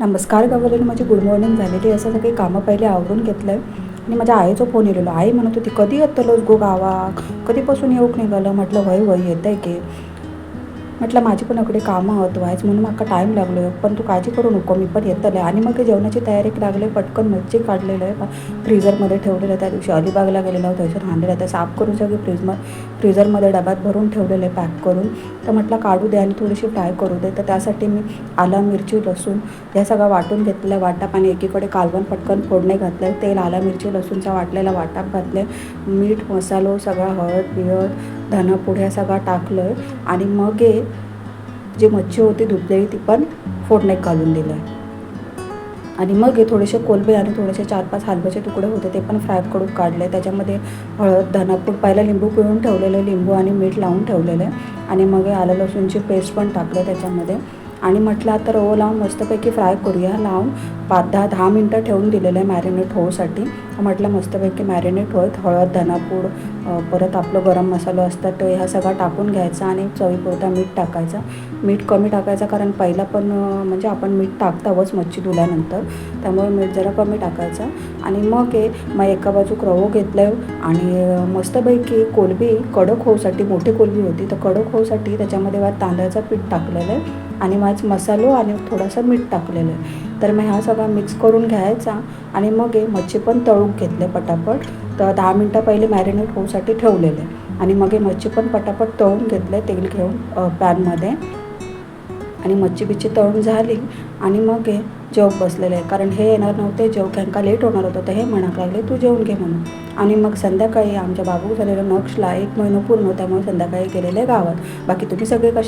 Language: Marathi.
नमस्कार गवलेली, माझी गुड मॉर्निंग झालेली. असं सगळी कामं पहिले आवरून घेतलं आणि माझ्या आईचा फोन येलेलो. आई म्हणत होती, कधी येतलोस गो गावा, कधीपासून येऊक निघालं. म्हटलं वय वय येत आहे की. म्हटलं माझी पण अकडे कामं होत व्हायचं म्हणून मला टाईम लागलो, पण तू काळजी करू नको, मी पण येतलं आहे. आणि मग जेवणाची तयारी लागले. पटकन मच्छी काढलेलं आहे, फ्रीझरमध्ये ठेवलेलं आहे. त्या दिवशी अलिबागला गेलेलं होतं, त्याच्यात आणलेलं आहे. ते साफ करून सगळी फ्रीझरमध्ये डब्यात भरून ठेवलेलं आहे पॅक करून. तर म्हटलं काढू दे आणि थोडीशी फ्राय करू दे. तर त्यासाठी मी आलं, मिरची, लसूण ह्या सगळं वाटून घेतलेलं. वाटप आणि एकीकडे कालवण पटकन फोडणे घातले. तेल, आलं, मिरची, लसूणचा वाटलेला वाटप घातले. मीठ, मसालो सगळा, हळद बिळद, धनापूड ह्या सगळं टाकलं आहे. आणि मग जी मच्छी होती धुतलेली ती पण फोडण्यात घालून दिलं आहे. आणि मग थोडेसे कोलबे आणि थोडेसे 4-5 हलव्याचे तुकडे होते ते पण फ्राय करून काढले. त्याच्यामध्ये हळद, धनापूड, पहिला लिंबू पिळून ठेवलेलं, लिंबू आणि मीठ लावून ठेवलेलं आहे. आणि मग आलं लसूणची पेस्ट पण टाकलं त्याच्यामध्ये. आणि म्हटलं आता रवा लावून मस्तपैकी फ्राय करूया. लावून 5-10 मिनटं ठेवून दिलेलं आहे मॅरिनेट होऊसाठी. म्हटलं मस्तपैकी मॅरिनेट होत. हळद, धनापूड, परत आपलं गरम मसाला असतात तो ह्या सगळा टाकून घ्यायचा आणि चवीपुरता मीठ टाकायचा. मीठ कमी टाकायचं कारण पहिला पण म्हणजे आपण मीठ टाकतावच मच्छी धुल्यानंतर, त्यामुळे मीठ जरा कमी टाकायचं. आणि मग एका बाजूक रवो घेतलं आहे आणि मस्तपैकी कोलबी कडक होऊसाठी, मोठी कोलबी होती तर कडक होऊसाठी त्याच्यामध्ये तांदळाचं पीठ टाकलेलं आहे आणि मसालो आणि थोडासा मीठ टाकलेलं आहे. तर मग ह्या सगळा मिक्स करून घ्यायचा. आणि मग मच्छी पण तळून घेतले पटापट. तर 10 मिनटं पहिले मॅरिनेट होऊसाठी ठेवलेले. आणि मग मच्छी पण पटापट तळून घेतले तेल घेऊन पॅनमध्ये. आणि मच्छी बिच्छी तळून झाली आणि मग जेवण बसलेलं आहे. कारण हे येणार नव्हते, जेवण लेट होणार होतं, तर हे म्हणायला लागले तू जेवून घे म्हणून. आणि मग संध्याकाळी आमच्या बाबू झालेलं नक्षला 1 महिना पूर्ण, त्यामुळे संध्याकाळी गेलेले गावात. बाकी तुम्ही सगळे कसे